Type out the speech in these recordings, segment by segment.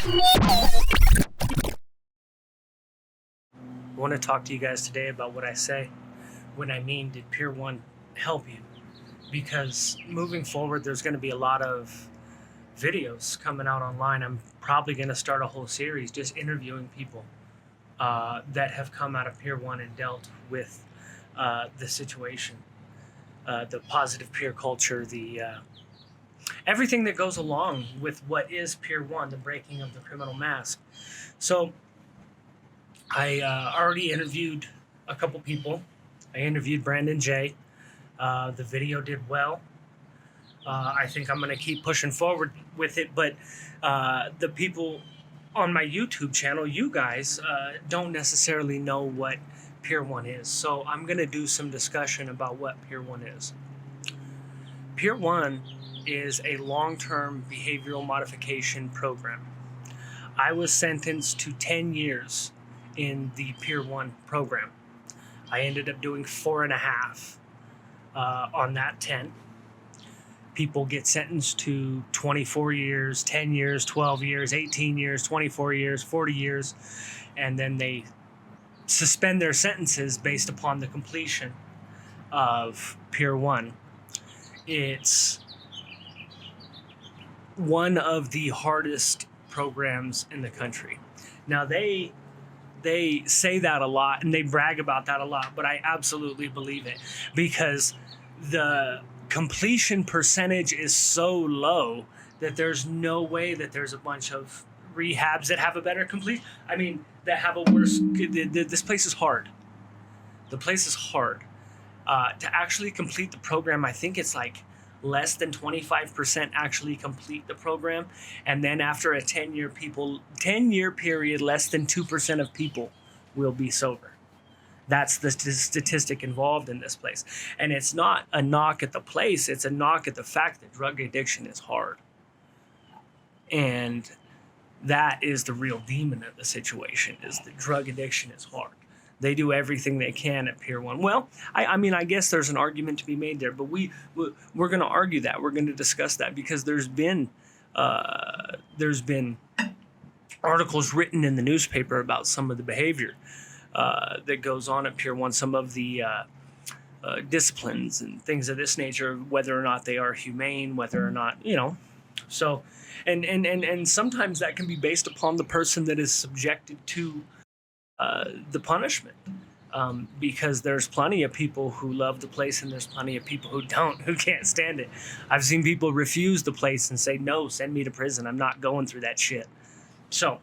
I want to talk to you guys today about what I say when I mean, did Pier 1 help you? Because moving forward, there's going to be a lot of videos coming out online. I'm probably going to start a whole series just interviewing people that have come out of Pier 1 and dealt with the situation, the positive peer culture, the everything that goes along with what is Pier 1, the breaking of the criminal mask. So I already interviewed a couple people. I interviewed Brandon J. The video did well. I think I'm going to keep pushing forward with it, but the people on my YouTube channel, you guys, don't necessarily know what Pier 1 is. So I'm going to do some discussion about what Pier 1 is. Pier 1 is a long-term behavioral modification program. I was sentenced to 10 years in the Pier 1 program. I ended up doing 4.5 on that 10. People get sentenced to 24 years, 10 years, 12 years, 18 years, 24 years, 40 years, and then they suspend their sentences based upon the completion of Pier 1. It's one of the hardest programs in the country. Now, they say that a lot and they brag about that a lot, but I absolutely believe it because the completion percentage is so low that there's no way that there's a bunch of rehabs that have a better complete. I mean, that have a worse. This place is hard. The place is hard. To actually complete the program, I think it's like less than 25% actually complete the program, and then after a 10-year period, less than 2% of people will be sober. That's the statistic involved in this place, and it's not a knock at the place; it's a knock at the fact that drug addiction is hard, and that is the real demon of the situation. Is that drug addiction is hard. They do everything they can at Pier 1. Well, I mean, I guess there's an argument to be made there, but we're going to argue that. We're going to discuss that because there's been articles written in the newspaper about some of the behavior that goes on at Pier 1, some of the disciplines and things of this nature, whether or not they are humane, whether or not, So, and sometimes that can be based upon the person that is subjected to the punishment, because there's plenty of people who love the place and there's plenty of people who don't, who can't stand it. I've seen people refuse the place and say, no, send me to prison. I'm not going through that shit. So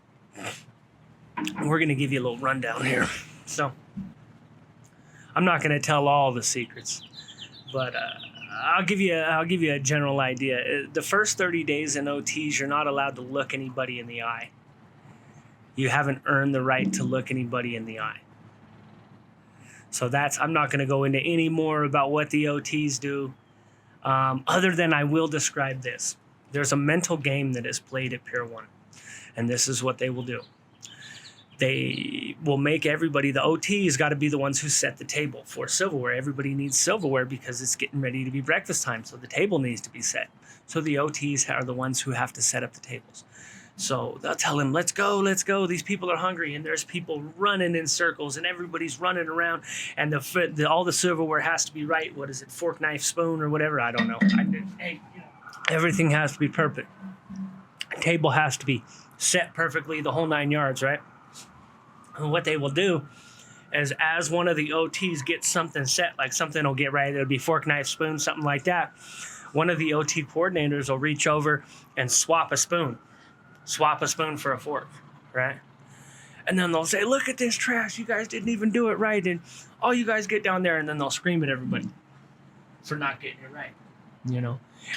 we're going to give you a little rundown here. So I'm not going to tell all the secrets, but I'll give you a general idea. The first 30 days in OTs, you're not allowed to look anybody in the eye. You haven't earned the right to look anybody in the eye. So I'm not going to go into any more about what the OTs do, other than I will describe this. There's a mental game that is played at Pier 1, and this is what they will do. They will make everybody, the OTs got to be the ones who set the table for silverware. Everybody needs silverware because it's getting ready to be breakfast time, so the table needs to be set. So the OTs are the ones who have to set up the tables. So they'll tell him, let's go. These people are hungry, and there's people running in circles, and everybody's running around, and all the silverware has to be right. What is it, fork, knife, spoon, or whatever? I don't know. Everything has to be perfect. A table has to be set perfectly, the whole 9 yards, right? And what they will do is, as one of the OTs gets something set, like something will get right, it'll be fork, knife, spoon, something like that. One of the OT coordinators will reach over and swap a spoon for a fork, right? And then they'll say, look at this trash. You guys didn't even do it right. And all you guys get down there, and then they'll scream at everybody for not getting it right,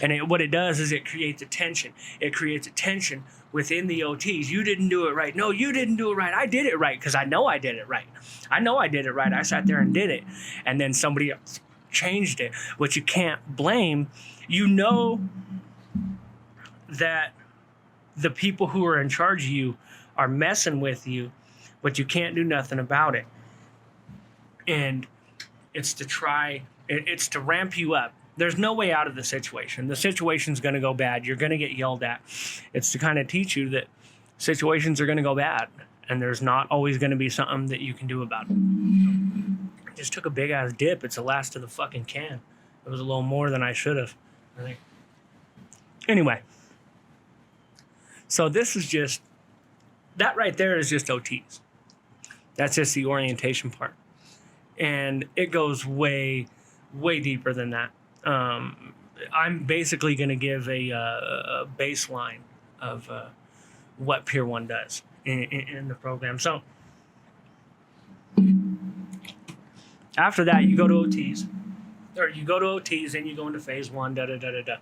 And what it does is it creates a tension. It creates a tension within the OTs. You didn't do it right. No, you didn't do it right. I did it right because I know I did it right. I sat there and did it. And then somebody else changed it, which you can't blame. You know that the people who are in charge of you are messing with you, but you can't do nothing about it. And it's to ramp you up. There's no way out of the situation. The situation's going to go bad. You're going to get yelled at. It's to kind of teach you that situations are going to go bad, and there's not always going to be something that you can do about it. I just took a big ass dip. It's the last of the fucking can. It was a little more than I should have, I think. Anyway, so this is just, that right there is just OTs. That's just the orientation part. And it goes way, way deeper than that. I'm basically going to give a baseline of what Peer 1 does in the program. So after that, you go to OTs. Or you go to OTs and you go into phase 1, da-da-da-da-da.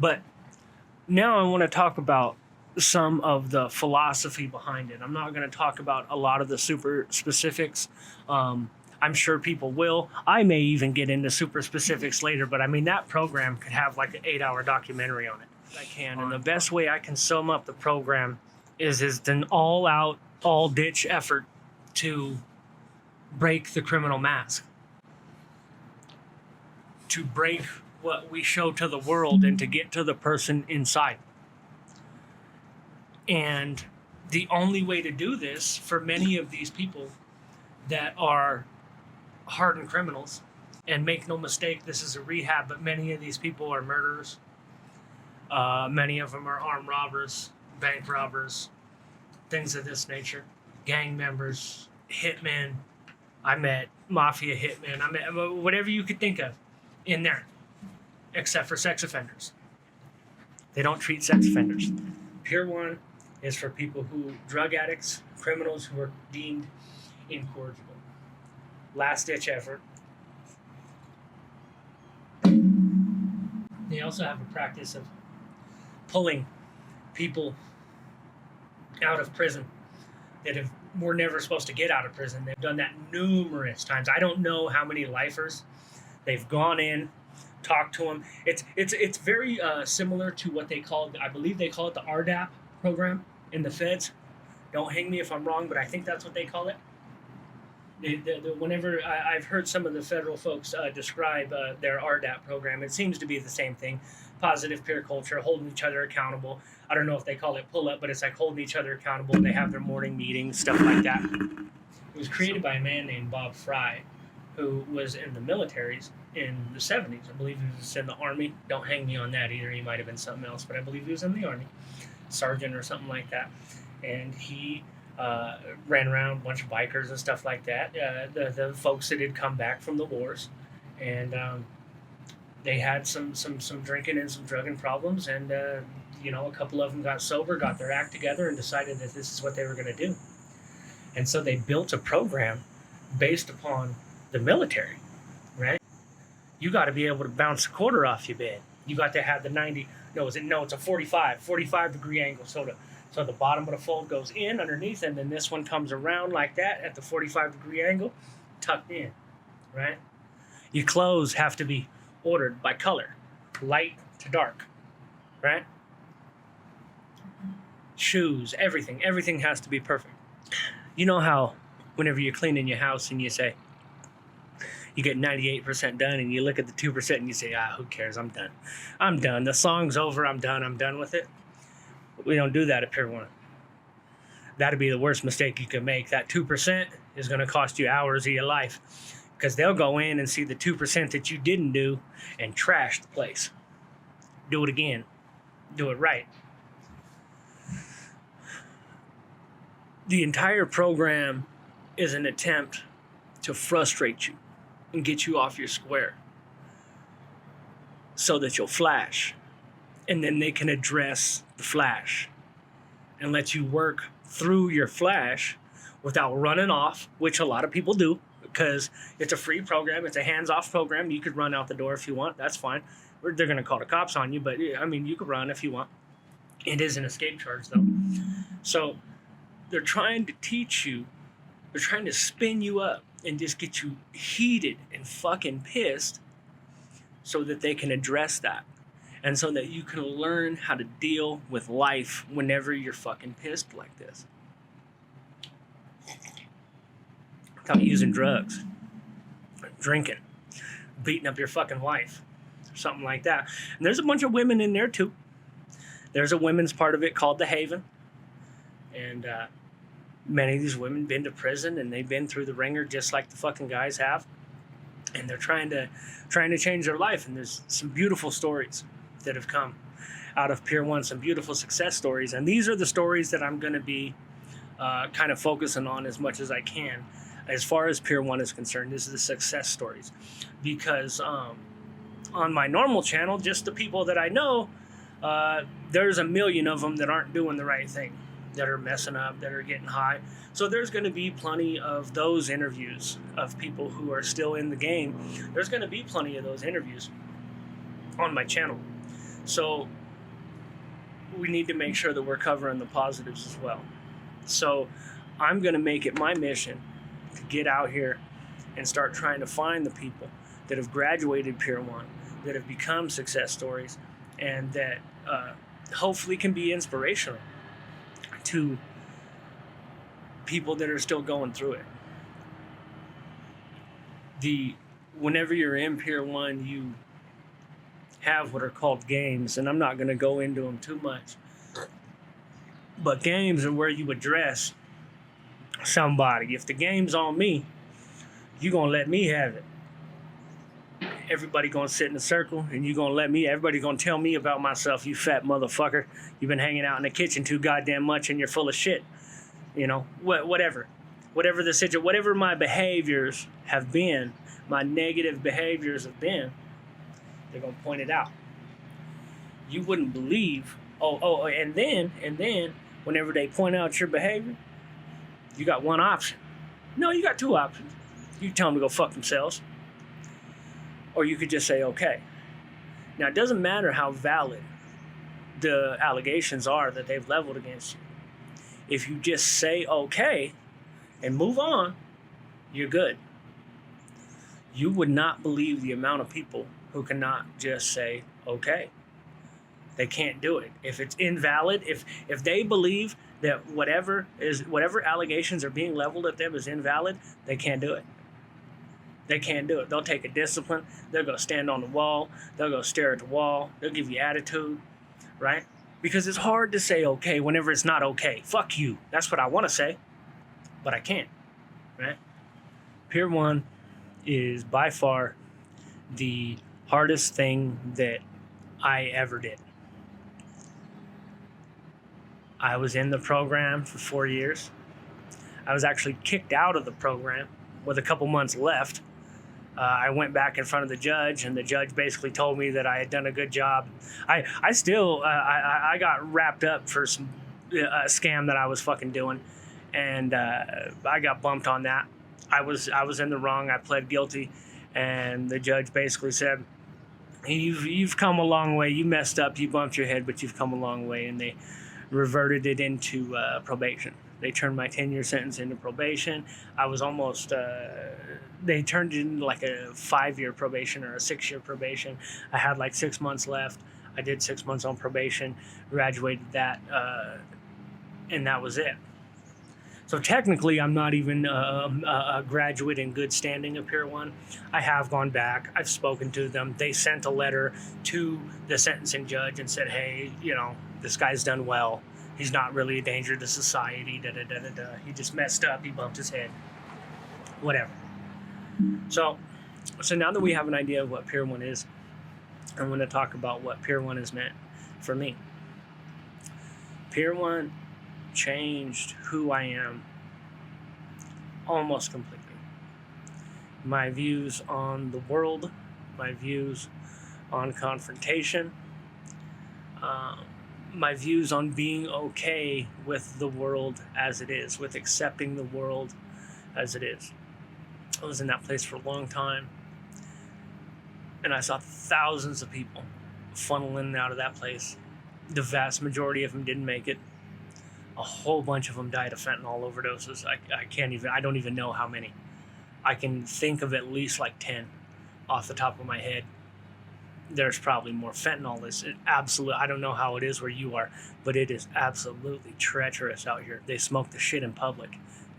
But now I want to talk about some of the philosophy behind it. I'm not going to talk about a lot of the super specifics. I'm sure people will. I may even get into super specifics later, but I mean, that program could have like an 8-hour documentary on it. I can. And the best way I can sum up the program is an all-out, all-ditch effort to break the criminal mask. To break what we show to the world and to get to the person inside. And the only way to do this for many of these people that are hardened criminals, and make no mistake, this is a rehab, but many of these people are murderers. Many of them are armed robbers, bank robbers, things of this nature, gang members, hitmen. I met mafia hitmen. I met whatever you could think of in there, except for sex offenders. They don't treat sex offenders. Peer 1 is for people who, drug addicts, criminals who are deemed incorrigible. Last ditch effort. They also have a practice of pulling people out of prison that were never supposed to get out of prison. They've done that numerous times. I don't know how many lifers they've gone in, talked to them. It's very similar to what they call, I believe they call it the RDAP program in the feds. Don't hang me if I'm wrong, but I think that's what they call it. Whenever I've heard some of the federal folks describe their RDAP program, it seems to be the same thing. Positive peer culture, holding each other accountable. I don't know if they call it pull-up, but it's like holding each other accountable. They have their morning meetings, stuff like that. It was created by a man named Bob Fry, who was in the militaries in the 70s. I believe he was in the Army. Don't hang me on that either. He might have been something else, but I believe he was in the Army. Sergeant or something like that. And he ran around a bunch of bikers and stuff like that. The folks that had come back from the wars. And they had some drinking and some drugging problems. And, a couple of them got sober, got their act together, and decided that this is what they were going to do. And so they built a program based upon the military, right? You got to be able to bounce a quarter off your bed. You got to have the it's a 45 degree angle. So the bottom of the fold goes in underneath, and then this one comes around like that at the 45 degree angle, tucked in, right? Your clothes have to be ordered by color, light to dark, right? Shoes, everything has to be perfect. You know how whenever you're cleaning your house and you say, you get 98% done, and you look at the 2% and you say, who cares? I'm done. The song's over. I'm done with it. We don't do that at Peer 1. That'd be the worst mistake you can make. That 2% is going to cost you hours of your life, because they'll go in and see the 2% that you didn't do and trash the place. Do it again. Do it right. The entire program is an attempt to frustrate you and get you off your square so that you'll flash. And then they can address the flash and let you work through your flash without running off, which a lot of people do, because it's a free program. It's a hands-off program. You could run out the door if you want. That's fine. They're going to call the cops on you, but I mean, you could run if you want. It is an escape charge, though. So they're trying to teach you, they're trying to spin you up and just get you heated and fucking pissed so that they can address that. And so that you can learn how to deal with life whenever you're fucking pissed like this. Without using drugs, drinking, beating up your fucking wife, or something like that. And there's a bunch of women in there too. There's a women's part of it called the Haven. And many of these women been to prison, and they've been through the ringer just like the fucking guys have. And they're trying to change their life. And there's some beautiful stories that have come out of Pier 1, some beautiful success stories. And these are the stories that I'm going to be kind of focusing on as much as I can. As far as Pier 1 is concerned, this is the success stories. Because on my normal channel, just the people that I know, there's a million of them that aren't doing the right thing, that are messing up, that are getting high. So there's going to be plenty of those interviews of people who are still in the game. There's going to be plenty of those interviews on my channel. So we need to make sure that we're covering the positives as well. So I'm going to make it my mission to get out here and start trying to find the people that have graduated Pier 1, that have become success stories, and that hopefully can be inspirational to people that are still going through it. Whenever you're in Pier 1, you have what are called games, and I'm not going to go into them too much. But games are where you address somebody. If the game's on me, you're going to let me have it. Everybody going to sit in a circle, and you're going to let me, everybody going to tell me about myself. You fat motherfucker. You've been hanging out in the kitchen too goddamn much, and you're full of shit. You know, whatever the situation, whatever my behaviors have been, my negative behaviors have been, they're going to point it out. You wouldn't believe, and then, whenever they point out your behavior, you got one option. No, you got two options. You can tell them to go fuck themselves, or you could just say, okay. Now, it doesn't matter how valid the allegations are that they've leveled against you. If you just say okay and move on, you're good. You would not believe the amount of people who cannot just say okay. They can't do it. If it's invalid, if they believe that whatever allegations are being leveled at them is invalid, they can't do it. They can't do it. They'll take a discipline. They'll go stand on the wall. They'll go stare at the wall. They'll give you attitude, right? Because it's hard to say okay whenever it's not okay. Fuck you. That's what I want to say, but I can't, right? Pier 1 is by far the hardest thing that I ever did. I was in the program for 4 years. I was actually kicked out of the program with a couple months left. I went back in front of the judge, and the judge basically told me that I had done a good job. I got wrapped up for some scam that I was fucking doing, and I got bumped on that. I was in the wrong. I pled guilty, and the judge basically said, "You've come a long way. You messed up. You bumped your head, but you've come a long way." And they reverted it into probation. They turned my 10-year sentence into probation. I was almost, they turned it into like a 5-year probation or a 6-year probation. I had like 6 months left. I did 6 months on probation, graduated that, and that was it. So technically, I'm not even a graduate in good standing of Pier 1. I have gone back. I've spoken to them. They sent a letter to the sentencing judge and said, hey, you know, this guy's done well. He's not really a danger to society. He just messed up. He bumped his head. Whatever. So now that we have an idea of what Pier 1 is, I'm going to talk about what Pier 1 has meant for me. Pier 1 changed who I am almost completely. My views on the world, my views on confrontation, my views on being okay with the world as it is, with accepting the world as it is. I was in that place for a long time, and I saw thousands of people funnel in and out of that place. The vast majority of them didn't make it. A whole bunch of them died of fentanyl overdoses. I don't even know how many. I can think of at least like 10 off the top of my head. There's probably more. Fentanyl is absolute. I don't know how it is where you are, but it is absolutely treacherous out here. They smoke the shit in public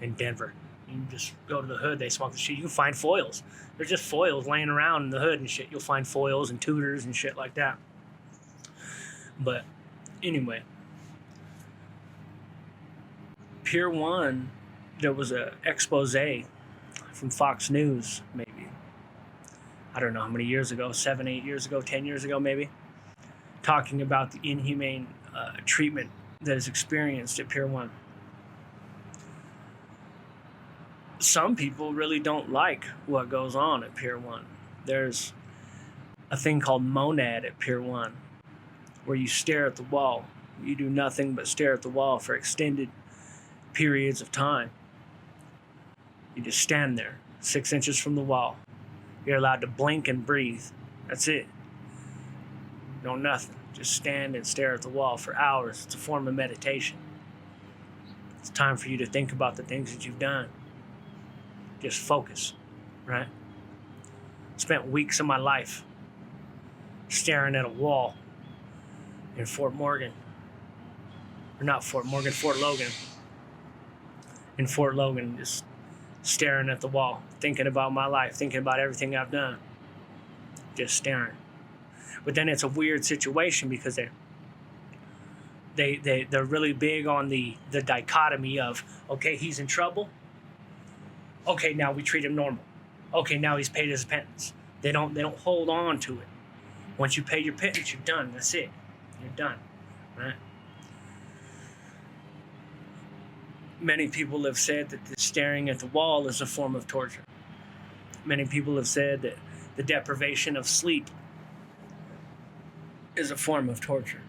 in Denver. You just go to the hood, they smoke the shit. You can find foils. There's just foils laying around in the hood and shit. You'll find foils and tutors and shit like that. But anyway, Pier 1, there was a expose from Fox News, maybe. I don't know how many years ago, 7, 8 years ago, 10 years ago, maybe. Talking about the inhumane treatment that is experienced at Pier 1. Some people really don't like what goes on at Pier 1. There's a thing called monad at Pier 1, where you stare at the wall. You do nothing but stare at the wall for extended periods of time. You just stand there, 6 inches from the wall. You're allowed to blink and breathe. That's it. No nothing. Just stand and stare at the wall for hours. It's a form of meditation. It's time for you to think about the things that you've done. Just focus, right? Spent weeks of my life staring at a wall in Fort Morgan. Or not Fort Morgan, Fort Logan. In Fort Logan, just staring at the wall, thinking about my life, thinking about everything I've done. Just staring. But then it's a weird situation because they're really big on the dichotomy of, okay, he's in trouble. Okay, now we treat him normal. Okay, now he's paid his penance. They don't hold on to it. Once you pay your pittance, you're done. That's it. You're done. Right? Many people have said that the staring at the wall is a form of torture. Many people have said that the deprivation of sleep is a form of torture.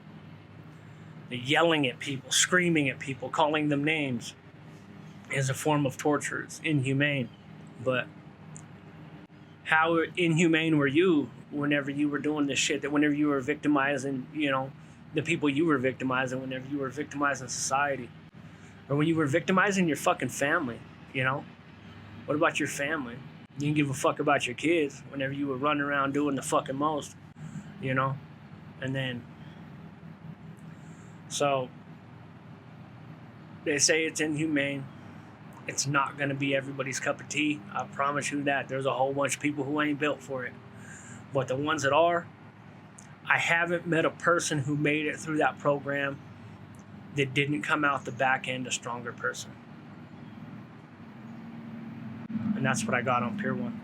The yelling at people, screaming at people, calling them names is a form of torture. It's inhumane. But how inhumane were you whenever you were doing this shit, that whenever you were victimizing, the people you were victimizing, whenever you were victimizing society? Or when you were victimizing your fucking family, What about your family? You didn't give a fuck about your kids whenever you were running around doing the fucking most, And then, so, they say it's inhumane. It's not going to be everybody's cup of tea. I promise you that. There's a whole bunch of people who ain't built for it. But the ones that are, I haven't met a person who made it through that program that didn't come out the back end a stronger person. And that's what I got on Pier 1.